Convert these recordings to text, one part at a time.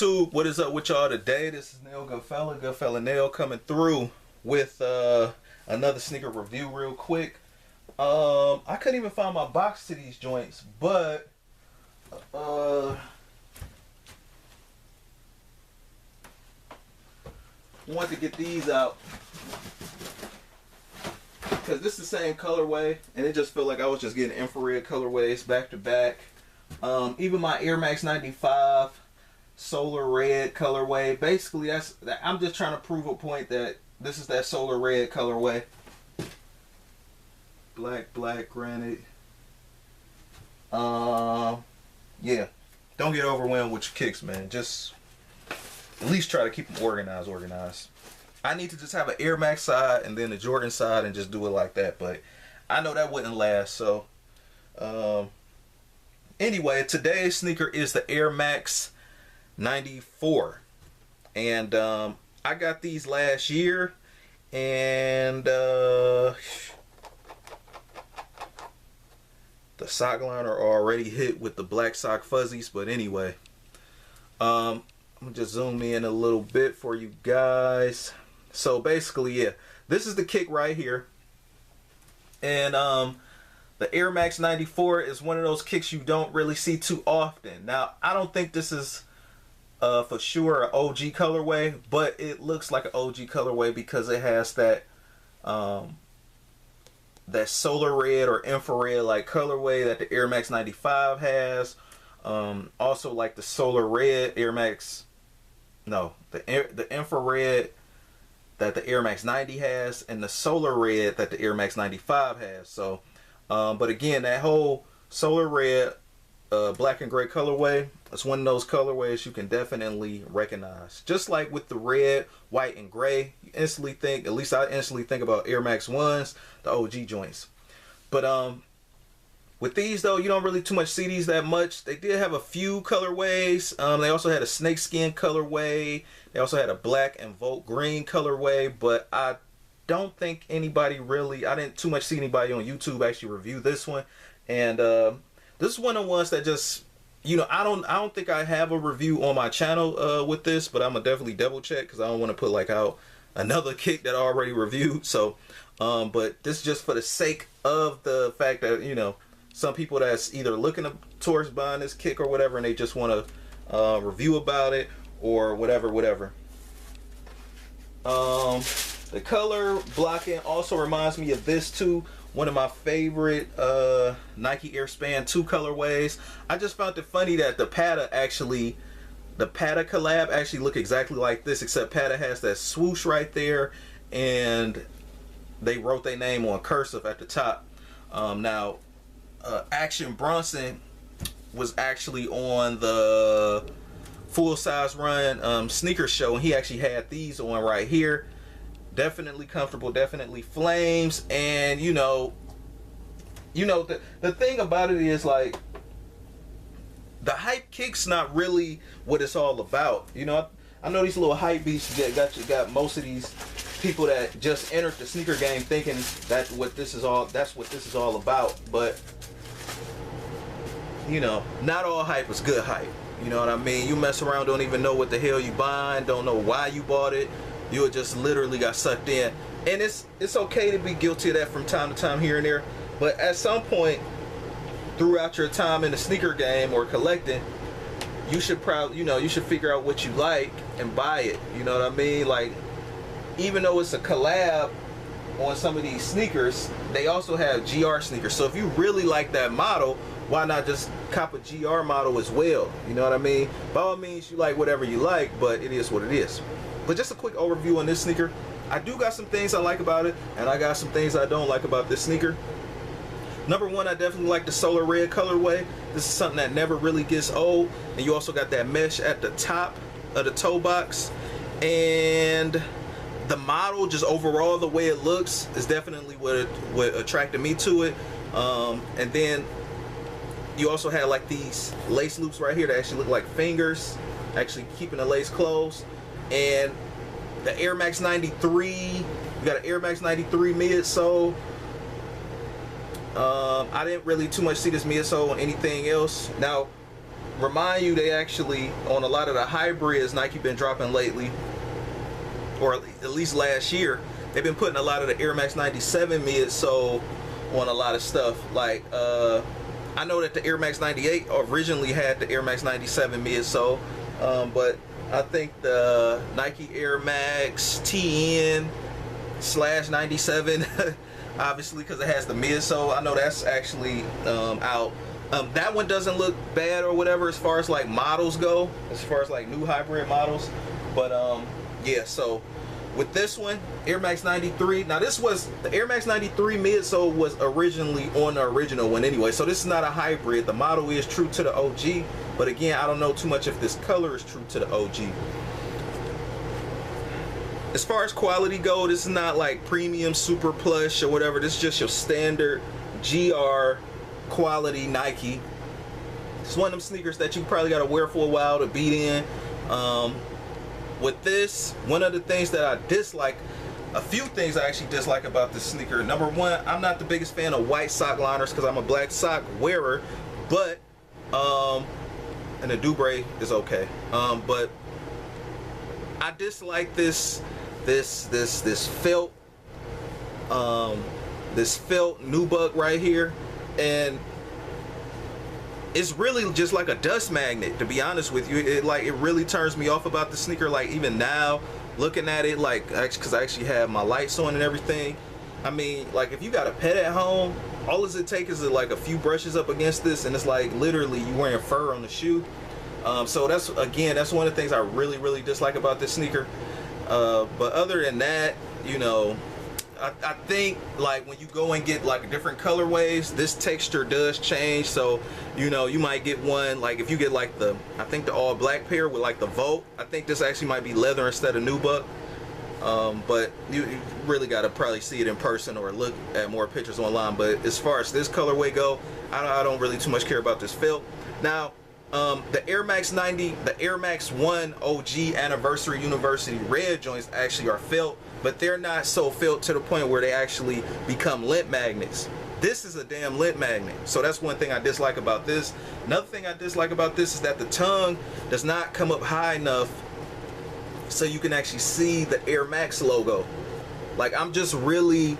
What is up with y'all today? This is Nail Goodfella Nail coming through with another sneaker review real quick. I couldn't even find my box to these joints, but wanted to get these out because this is the same colorway, and it just felt like I was just getting infrared colorways back to back. Even my Air Max 95 solar red colorway, basically I'm just trying to prove a point that this is that solar red colorway. Black granite. Yeah, don't get overwhelmed with your kicks, man. Just at least try to keep them organized. I need to just have an Air Max side and then the Jordan side and just do it like that, but I know that wouldn't last. So anyway, today's sneaker is the Air Max 94, and I got these last year, and the sock liner are already hit with the black sock fuzzies. But anyway, I'm gonna just zoom in a little bit for you guys. So basically, yeah, this is the kick right here, and the Air Max 94 is one of those kicks you don't really see too often. Now, I don't think this is for sure an OG colorway, but it looks like an OG colorway because it has that that solar red or infrared like colorway that the Air Max 95 has. Also like the solar red Air Max, no, the infrared that the Air Max 90 has, and the solar red that the Air Max 95 has. So but again, that whole solar red black and gray colorway, it's one of those colorways you can definitely recognize. Just like with the red, white, and gray, you instantly think, at least I instantly think about Air Max 1s, the OG joints. But with these though, you don't really too much see these that much. They did have a few colorways. They also had a snakeskin colorway. They also had a black and Volt green colorway, but I don't think anybody really, I didn't too much see anybody on YouTube actually review this one. And this is one of the ones that just, you know, I don't think I have a review on my channel with this, but I'm gonna definitely double check because I don't want to put like out another kick that I already reviewed. So but this is just for the sake of the fact that, you know, some people that's either looking towards buying this kick or whatever, and they just want to review about it or whatever. The color blocking also reminds me of this too. One of my favorite Nike Airspan 2 colorways. I just found it funny that the Pata collab actually look exactly like this, except Pata has that swoosh right there, and they wrote their name on cursive at the top. Now, Action Bronson was actually on the Full Size Run sneaker show, and he actually had these on right here. Definitely comfortable, definitely flames. And you know the thing about it is, like, the hype kick's not really what it's all about. You know, I know these little hype beasts got most of these people that just entered the sneaker game thinking that's what this is all about. But you know, not all hype is good hype. You know what I mean? You mess around, don't even know what the hell you buying, don't know why you bought it. You just literally got sucked in. And it's okay to be guilty of that from time to time here and there. But at some point throughout your time in the sneaker game or collecting, you should you should figure out what you like and buy it. You know what I mean? Like, even though it's a collab on some of these sneakers, they also have GR sneakers. So if you really like that model, why not just cop a GR model as well? You know what I mean? By all means, you like whatever you like, but it is what it is. But just a quick overview on this sneaker. I do got some things I like about it, and I got some things I don't like about this sneaker. Number one, I definitely like the solar red colorway. This is something that never really gets old. And you also got that mesh at the top of the toe box. And the model, just overall, the way it looks is definitely what attracted me to it. And then you also had like these lace loops right here that actually look like fingers, actually keeping the lace closed. And the Air Max 93, you got an Air Max 93 midsole. I didn't really too much see this midsole on anything else. Now, remind you, they actually, on a lot of the hybrids Nike been dropping lately, or at least last year, they've been putting a lot of the Air Max 97 midsole on a lot of stuff. Like, I know that the Air Max 98 originally had the Air Max 97 midsole, but I think the Nike Air Max TN/97, obviously because it has the midsole, I know that's actually out. That one doesn't look bad or whatever as far as like models go, as far as like new hybrid models. But yeah, so with this one, Air Max 93. Now this was, the Air Max 93 midsole was originally on the original one anyway, so this is not a hybrid. The model is true to the OG, but again, I don't know too much if this color is true to the OG. As far as quality go, this is not like premium super plush or whatever. This is just your standard GR quality Nike. It's one of them sneakers that you probably got to wear for a while to beat in. With this, one of the things that I dislike, a few things I actually dislike about this sneaker. Number one, I'm not the biggest fan of white sock liners because I'm a black sock wearer, but and the Dubre is okay. But I dislike this felt nubuck right here, and it's really just like a dust magnet, to be honest with you. It really turns me off about the sneaker. Like, even now looking at it, like, because I actually have my lights on and everything, I mean, like, if you got a pet at home, all does it take is like a few brushes up against this, and it's like literally you wearing fur on the shoe. So that's, again, that's one of the things I really dislike about this sneaker. But other than that, you know, I think like when you go and get like different colorways, this texture does change. So, you know, you might get one, like if you get like the, I think the all black pair with like the Volt, I think this actually might be leather instead of nubuck. But you really got to probably see it in person or look at more pictures online. But as far as this colorway go, I don't really too much care about this felt. Now, the Air Max 90, the Air Max 1 OG Anniversary University red joints actually are felt, but they're not so felt to the point where they actually become lint magnets. This is a damn lint magnet, so that's one thing I dislike about this. Another thing I dislike about this is that the tongue does not come up high enough so you can actually see the Air Max logo. Like, I'm just really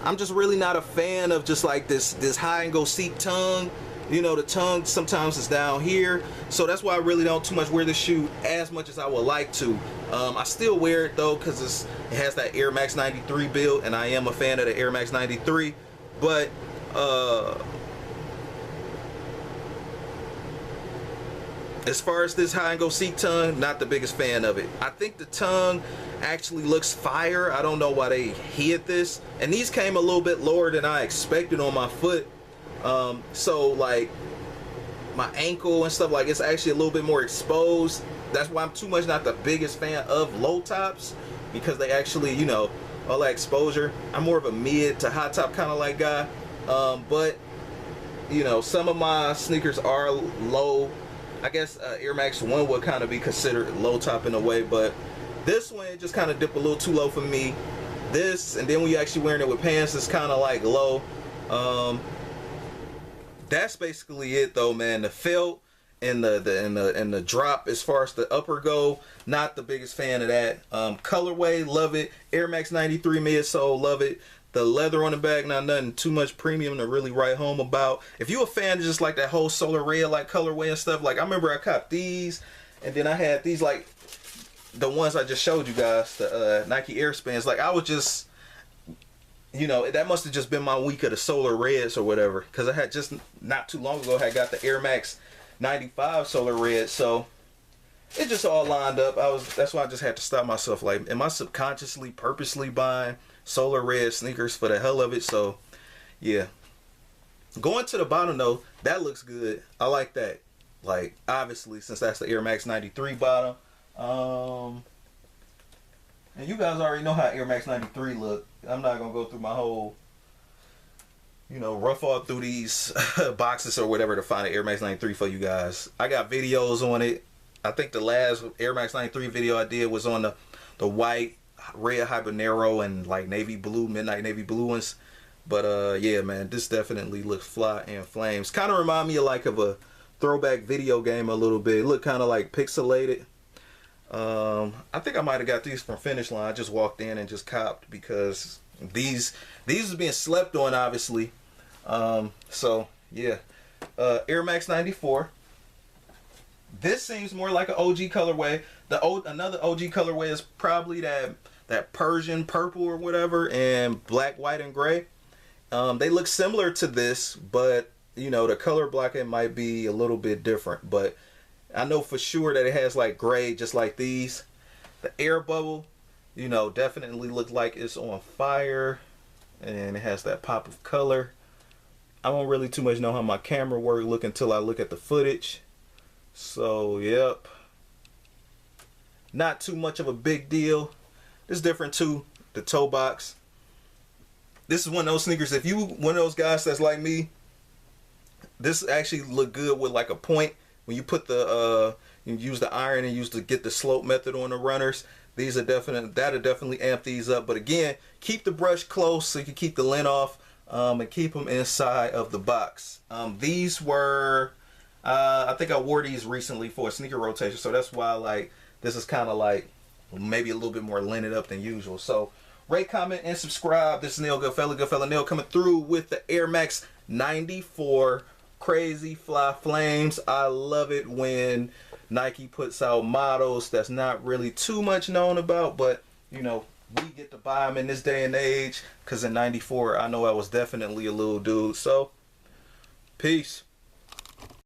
not a fan of just like this high and go seek tongue. You know, the tongue sometimes is down here, so that's why I really don't too much wear this shoe as much as I would like to. I still wear it though because it has that Air Max 93 build, and I am a fan of the Air Max 93. But as far as this high and go seek tongue, not the biggest fan of it. I think the tongue actually looks fire. I don't know why they hid this, and these came a little bit lower than I expected on my foot. So like my ankle and stuff, like it's actually a little bit more exposed. That's why I'm too much not the biggest fan of low tops, because they actually, you know, all that exposure. I'm more of a mid to high top kind of like guy. But you know, some of my sneakers are low. I guess Air Max 1 would kind of be considered low top in a way, but this one just kind of dipped a little too low for me. This, and then when you actually wearing it with pants, it's kind of like low. That's basically it though, man. The felt and the drop as far as the upper go, not the biggest fan of that. Colorway, love it. Air Max 93 midsole, love it. The leather on the back, not nothing too much premium to really write home about. If you a fan of just like that whole solar red like colorway and stuff, like I remember I copped these, and then I had these like the ones I just showed you guys, the Nike Airspans. Like I was just, you know, that must have just been my week of the solar reds or whatever, because I had just not too long ago had got the Air Max 95 solar red, so it just all lined up. That's why I just had to stop myself. Like, am I subconsciously purposely buying solar red sneakers for the hell of it? So yeah, going to the bottom though, that looks good. I like that. Like, obviously, since that's the Air Max 93 bottom, and you guys already know how Air Max 93 look. I'm not gonna go through my whole, you know, rough all through these boxes or whatever to find an Air Max 93 for you guys. I got videos on it. I think the last Air Max 93 video I did was on the white, red habanero and like navy blue, midnight navy blue ones. But yeah, man, this definitely looks fly in flames. Kind of remind me of like of a throwback video game a little bit. It looked kind of like pixelated. I think I might have got these from Finish Line. I just walked in and just copped because these was being slept on, obviously. So yeah, Air Max 94. This seems more like an OG colorway. Another OG colorway is probably that Persian purple or whatever, and black, white, and gray. They look similar to this, but you know the color blocking might be a little bit different. But I know for sure that it has like gray, just like these. The air bubble, you know, definitely looks like it's on fire, and it has that pop of color. I don't really too much know how my camera works. Look until I look at the footage. So yep, not too much of a big deal. It's different too. The toe box. This is one of those sneakers. If you one of those guys that's like me, this actually look good with like a point. When you put the you use the iron and use to get the slope method on the runners, these are that'll definitely amp these up. But again, keep the brush close so you can keep the lint off, and keep them inside of the box. These were I think I wore these recently for a sneaker rotation, so that's why like this is kind of like maybe a little bit more linted up than usual. So rate, comment, and subscribe. This is Neil Goodfella Neil coming through with the Air Max 94. Crazy fly flames. I love it when Nike puts out models that's not really too much known about, but you know, we get to buy them in this day and age, because in 94 I know I was definitely a little dude. So peace.